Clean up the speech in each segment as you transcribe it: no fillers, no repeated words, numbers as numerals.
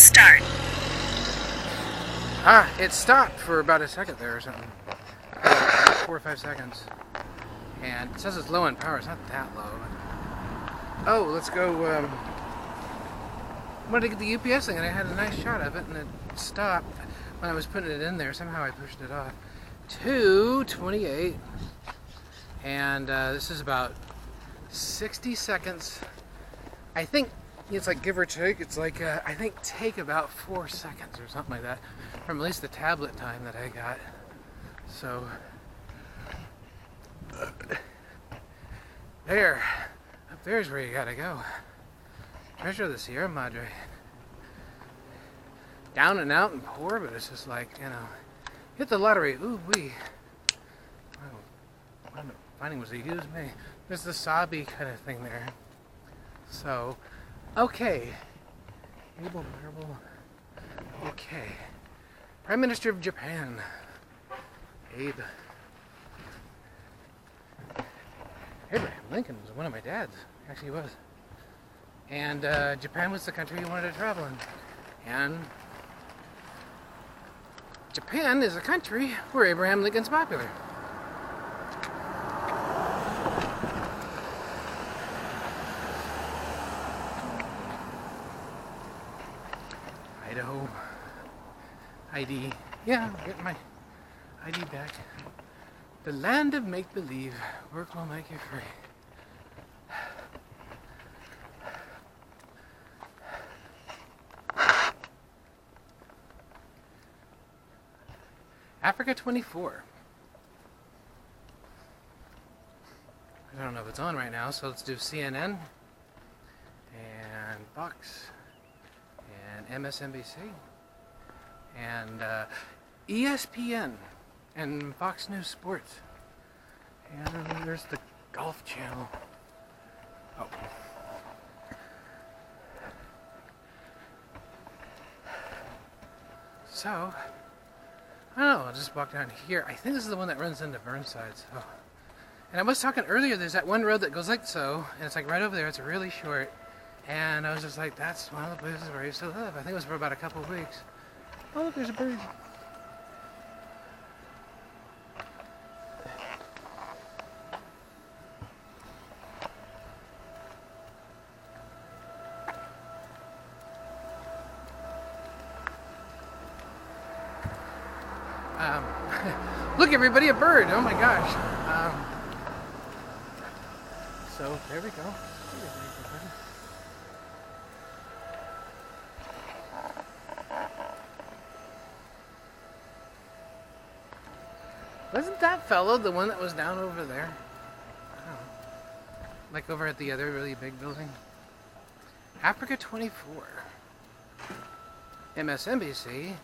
start. It stopped for about a second there or something. 4 or 5 seconds. And it says it's low in power. It's not that low. Oh, let's go. I wanted to get the UPS thing, and I had a nice shot of it, and it stopped when I was putting it in there. Somehow I pushed it off. 2:28. And this is about 60 seconds. I think it's like give or take. It's like, I think take about 4 seconds or something like that from at least the tablet time that I got. So, there. Up there's where you gotta go. Treasure of the Sierra Madre. Down and out and poor, but it's just like, you know, hit the lottery. Ooh wee. What I'm finding was they used me. There's the Sabi kind of thing there. So, okay. Abel Marble. Okay. Prime Minister of Japan. Abe. Abraham Lincoln was one of my dads. Actually, he was. And Japan was the country he wanted to travel in. And Japan is a country where Abraham Lincoln's popular. Idaho. ID. Yeah, I'm getting my ID back. The land of make-believe. Work will make you free. Africa 24. I don't know if it's on right now, so let's do CNN and Fox and MSNBC and ESPN and Fox News Sports. And there's the Golf Channel. Oh. So, I don't know, I'll just walk down here. I think this is the one that runs into Burnside. So. And I was talking earlier, there's that one road that goes like so, and it's like right over there, it's really short. And I was just like, that's one of the places where I used to live. I think it was for about a couple of weeks. Oh, look, there's a bird. Look, everybody, a bird. Oh my gosh. So there we go. Wasn't that fellow the one that was down over there? I don't know. Like over at the other really big building? Africa 24. MSNBC.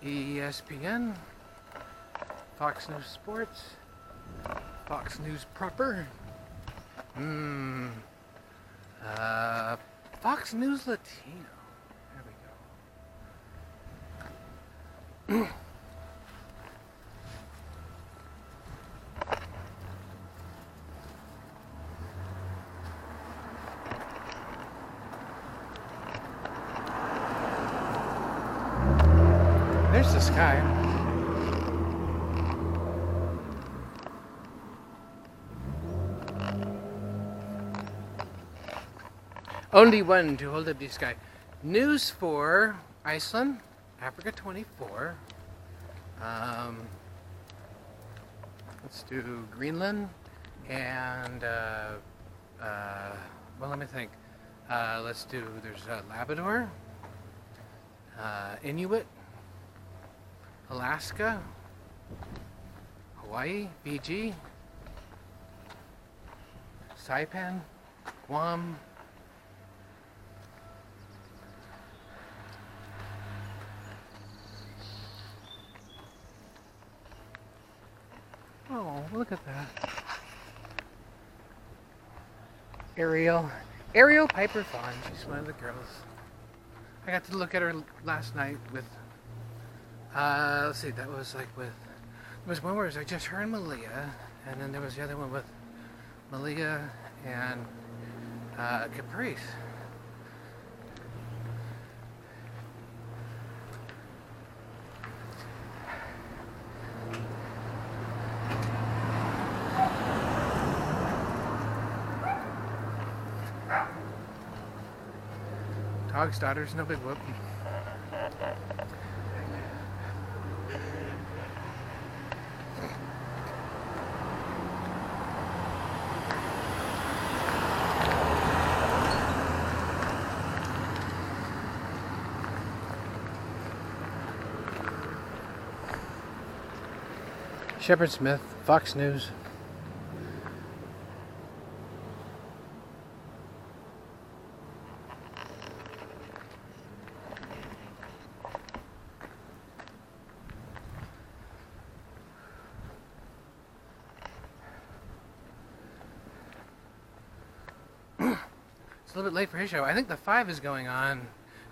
ESPN. Fox News Sports. Fox News proper. Fox News Latino. There we go. There's the sky. Only one to hold up the sky. News for Iceland, Africa 24. Let's do Greenland and well, let me think. Let's do. There's Labrador, Inuit, Alaska, Hawaii, Fiji, Saipan, Guam. Oh, look at that. Ariel Piper Fawn. She's one of the girls. I got to look at her last night with, let's see, that was like with, there was one where it was like just her and Malia, and then there was the other one with Malia and Caprice. Hogsdaughters, no big whoop. Shepard Smith, Fox News. It's a little bit late for his show. I think the 5 is going on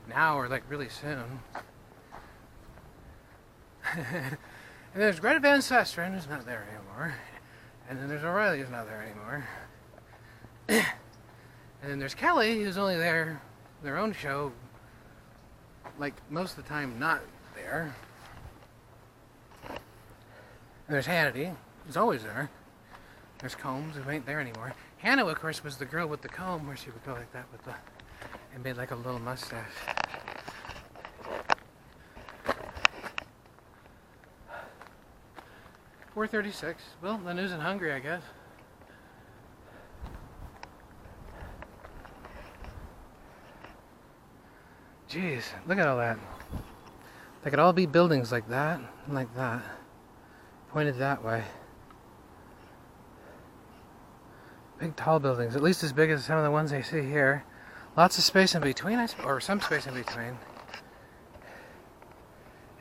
now or like really soon. And there's Greta Van Susteren, who's not there anymore. And then there's O'Reilly, who's not there anymore. And then there's Kelly, who's only there for their own show, like most of the time not there. And there's Hannity, who's always there. There's Combs, who ain't there anymore. Hannah, of course, was the girl with the comb, where she would go like that with the, and made like a little mustache. .436. Well, the news in Hungary, I guess. Jeez, look at all that. They could all be buildings like that, and like that. Pointed that way. Big, tall buildings, at least as big as some of the ones I see here. Lots of space in between, or some space in between.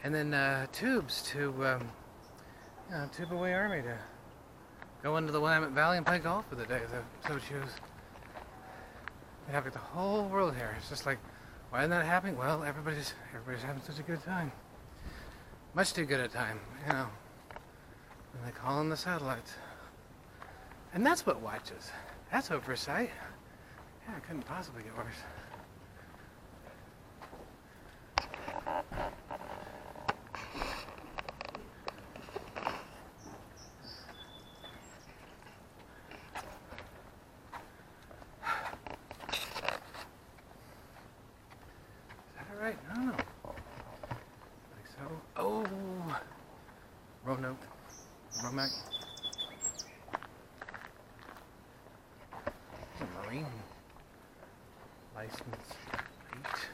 And then tubes to... tube away army to go into the Willamette Valley and play golf for the day, so choose. They have the whole world here. It's just like, why isn't that happening? Well, everybody's having such a good time. Much too good a time, you know. And they call in the satellites. And that's what watches. That's oversight. Yeah, it couldn't possibly get worse. Right? I don't know. Like so. Oh, Romack. It's a Marine license plate.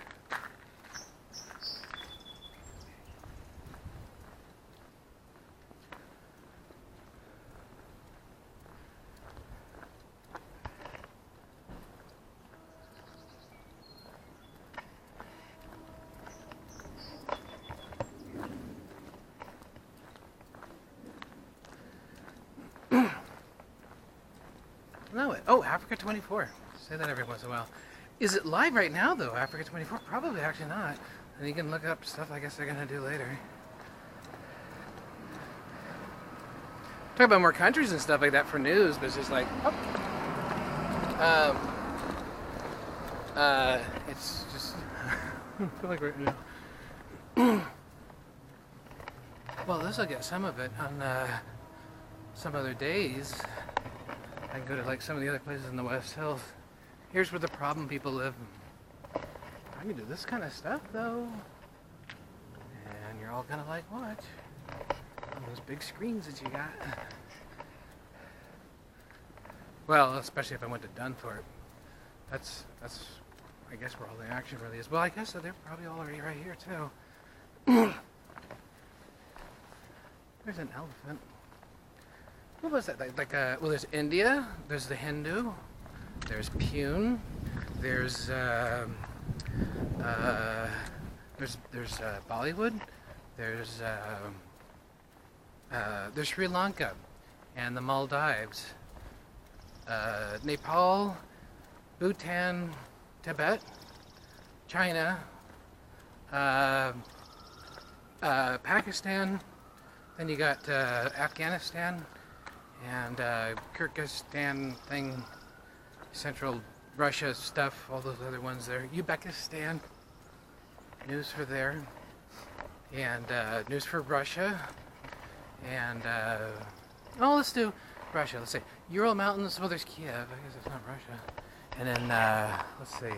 No, oh, Africa 24. Say that every once in a while. Is it live right now, though, Africa 24? Probably actually not. And you can look up stuff I guess they're going to do later. Talk about more countries and stuff like that for news, but it's just like, it's just, I feel like right now. Well, this will get some of it on some other days. I can go to like some of the other places in the West Hills. Here's where the problem people live. I can do this kind of stuff though. And you're all gonna like watch on those big screens that you got. Well, especially if I went to Dunthorpe. That's I guess where all the action really is. Well, I guess they're probably all already right here too. There's an elephant. What was that? Well, there's India, there's the Hindu, there's Pune, there's Bollywood, there's Sri Lanka, and the Maldives, Nepal, Bhutan, Tibet, China, Pakistan, then you got Afghanistan, and Kyrgyzstan thing, Central Russia stuff, all those other ones there. Uzbekistan, news for there, and news for Russia, and oh, let's do Russia. Let's say Ural Mountains. Well, there's Kiev. I guess it's not Russia. And then let's see,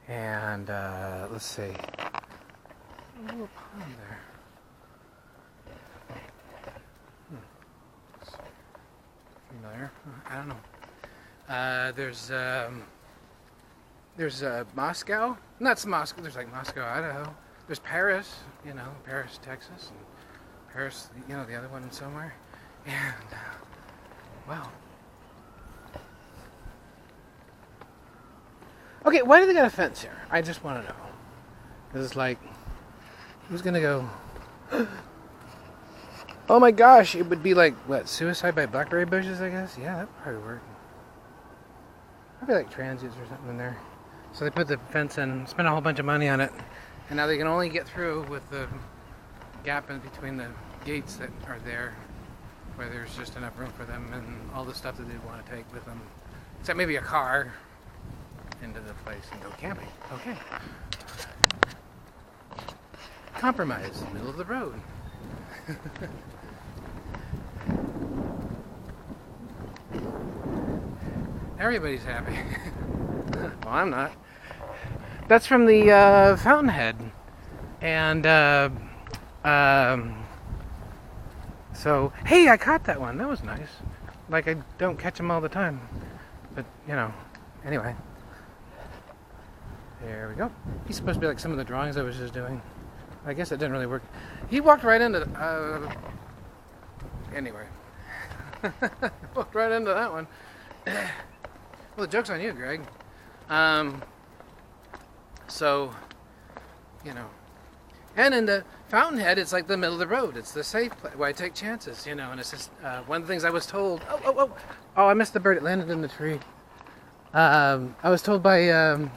And let's see. A little pond there. Familiar? I don't know. There's Moscow. Not Moscow. There's like Moscow, Idaho. There's Paris. Paris, Texas, and Paris. The other one somewhere. And wow. Okay, why do they got a fence here? I just want to know. Because it's like, who's gonna go? Oh my gosh, it would be like, what, suicide by blackberry bushes, I guess? Yeah, that would probably work. Probably like transients or something in there. So they put the fence in, spent a whole bunch of money on it, and now they can only get through with the gap in between the gates that are there, where there's just enough room for them and all the stuff that they'd want to take with them. Except maybe a car into the place and go camping. Okay. Compromise, middle of the road. Everybody's happy. Well, I'm not. That's from the Fountainhead. And so, hey, I caught that one. That was nice. Like, I don't catch them all the time. But, anyway. There we go. He's supposed to be like some of the drawings I was just doing. I guess it didn't really work. He walked right into anyway. Walked right into that one. Well, the joke's on you, Greg. So, and in the Fountainhead, it's like the middle of the road. It's the safe place where I take chances, and it's just one of the things I was told. Oh, I missed the bird. It landed in the tree. I was told by dang.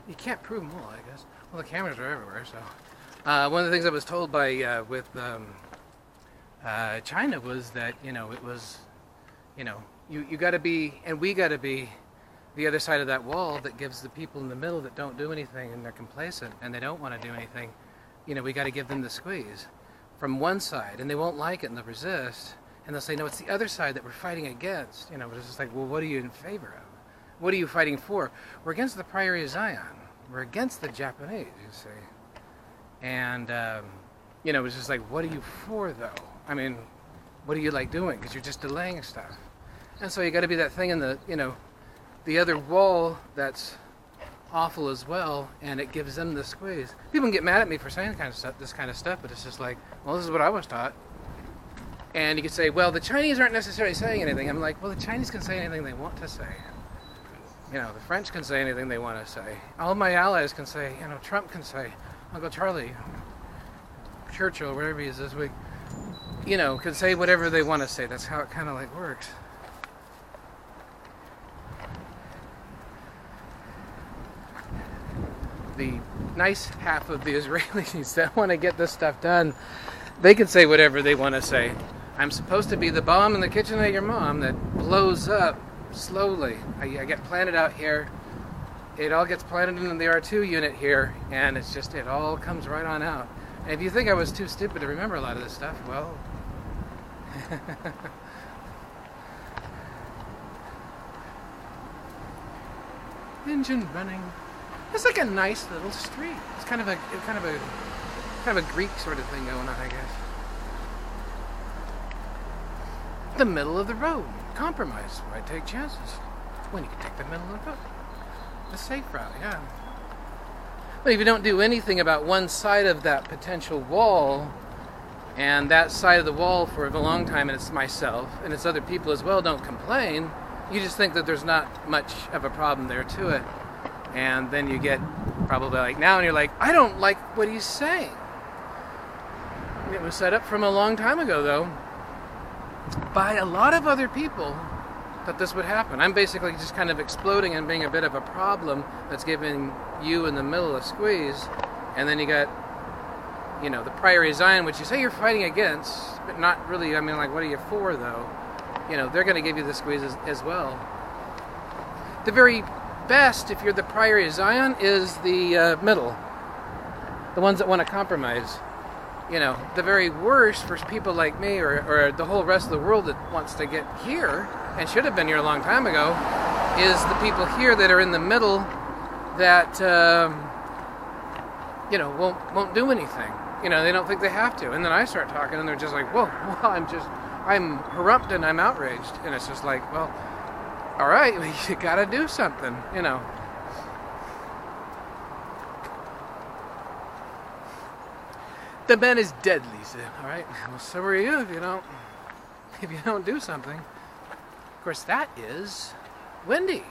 You can't prove them all, I guess. Well, the cameras are everywhere, so. One of the things I was told by with China was that it was, you got to be, and we got to be, the other side of that wall that gives the people in the middle that don't do anything and they're complacent and they don't want to do anything. We got to give them the squeeze from one side, and they won't like it and they'll resist, and they'll say, no, it's the other side that we're fighting against. But it's just like, well, what are you in favor of? What are you fighting for? We're against the Priory of Zion. We're against the Japanese, you see. And, it's just like, what are you for, though? I mean, what are you, like, doing? Because you're just delaying stuff. And so you got to be that thing in the, the other wall that's awful as well, and it gives them the squeeze. People can get mad at me for saying this kind of stuff, but it's just like, well, this is what I was taught. And you could say, well, the Chinese aren't necessarily saying anything. I'm like, well, the Chinese can say anything they want to say. The French can say anything they want to say. All my allies can say, Trump can say, Uncle Charlie, Churchill, wherever he is this week, can say whatever they want to say. That's how it kind of like works. The nice half of the Israelis that want to get this stuff done, they can say whatever they want to say. I'm supposed to be the bomb in the kitchen of your mom that blows up slowly. I get planted out here. It all gets planted into the R2 unit here, and it's just, it all comes right on out. And if you think I was too stupid to remember a lot of this stuff, well... Engine running. It's like a nice little street. It's kind of a Greek sort of thing going on, I guess. The middle of the road. Compromise. Why take chances when you can take the middle of the road? The safe route, yeah. But if you don't do anything about one side of that potential wall, and that side of the wall for a long time, and it's myself, and it's other people as well, don't complain, you just think that there's not much of a problem there to it. And then you get probably like now, and you're like, I don't like what he's saying. It was set up from a long time ago, though, by a lot of other people that this would happen. I'm basically just kind of exploding and being a bit of a problem that's giving you in the middle a squeeze. And then you got, the Priory of Zion, which you say you're fighting against, but not really. I mean, like, what are you for, though? They're going to give you the squeeze as well. The very best, if you're the Priory of Zion, is the middle. The ones that want to compromise. You know, the very worst for people like me or the whole rest of the world that wants to get here and should have been here a long time ago is the people here that are in the middle that, you know, won't do anything. You know, they don't think they have to. And then I start talking and they're just like, whoa, well, I'm harumphed and I'm outraged. And it's just like, well, all right, you gotta do something, you know. The man is dead, Lisa. All right. Well, so are you if you don't do something. Of course, that is Wendy,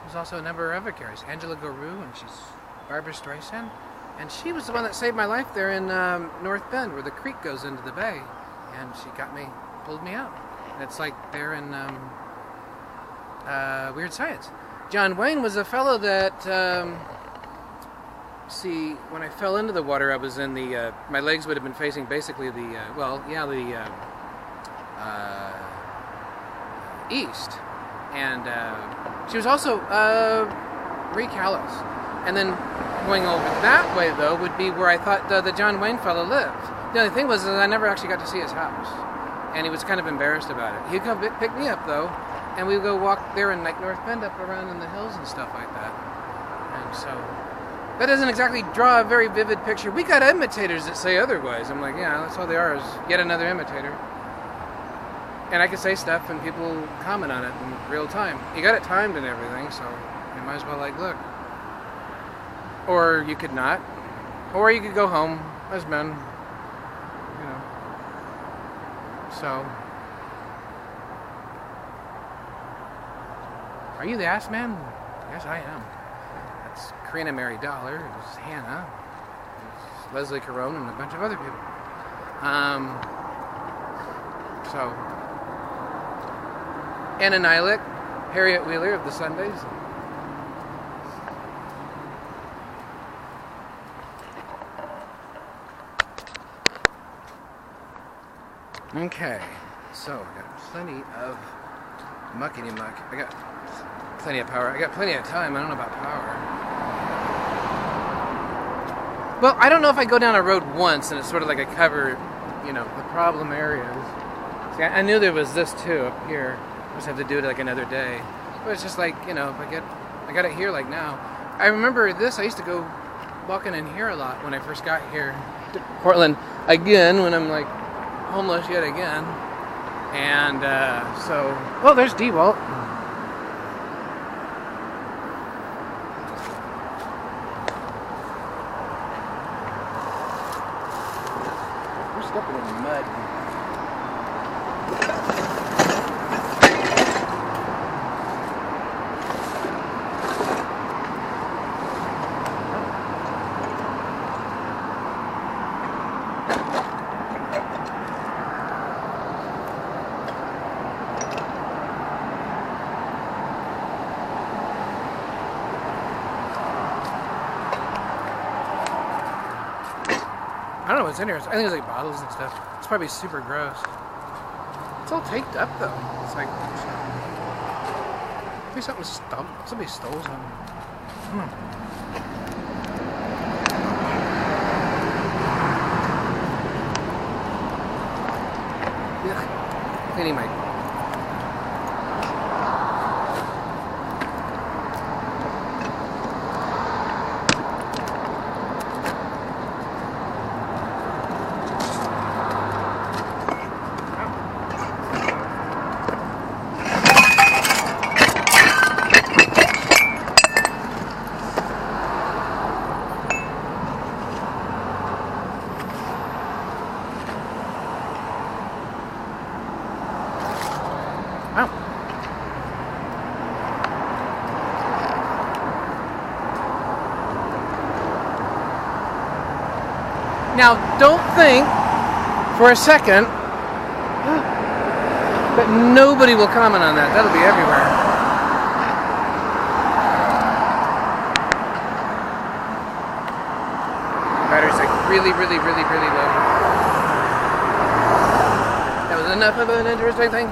who's also a number of other characters. Angela Guru, and she's Barbara Streisand, and she was the one that saved my life there in North Bend, where the creek goes into the bay, and she pulled me out. And it's like there in Weird Science. John Wayne was a fellow that. See, when I fell into the water, I was in the, my legs would have been facing basically the, east. And she was also Marie Callis. And then going over that way, though, would be where I thought the John Wayne fellow lived. The only thing was that I never actually got to see his house. And he was kind of embarrassed about it. He'd come pick me up, though, and we would go walk there in like North Bend up around in the hills and stuff like that. And so... that doesn't exactly draw a very vivid picture. We got imitators that say otherwise. I'm like, yeah, that's all they are, is yet another imitator. And I can say stuff and people comment on it in real time. You got it timed and everything, so you might as well like, look. Or you could not. Or you could go home as men. You know. So. Are you the ass man? Yes, I am. It's Karina Mary Dollar, it's Hannah, it's Leslie Caron, and a bunch of other people. So, Anna Nylick, Harriet Wheeler of the Sundays. Okay, so I got plenty of muckety-muck. I got plenty of power. I got plenty of time. I don't know about power. Well, I don't know if I go down a road once and it's sort of like a cover, you know, the problem areas. See, I knew there was this too up here. I just have to do it like another day. But it's just like, you know, if I got it here like now. I remember this. I used to go walking in here a lot when I first got here to Portland again when I'm like homeless yet again. And so, well, there's DeWalt. Stepping in the mud. I don't know what's in here. I think it's like bottles and stuff. It's probably super gross. It's all taped up though. It's like maybe somebody stole something. Yuck. Cleaning my... Now, don't think for a second that nobody will comment on that. That'll be everywhere. Battery's like really, really, really, really low. That was enough of an interesting thing.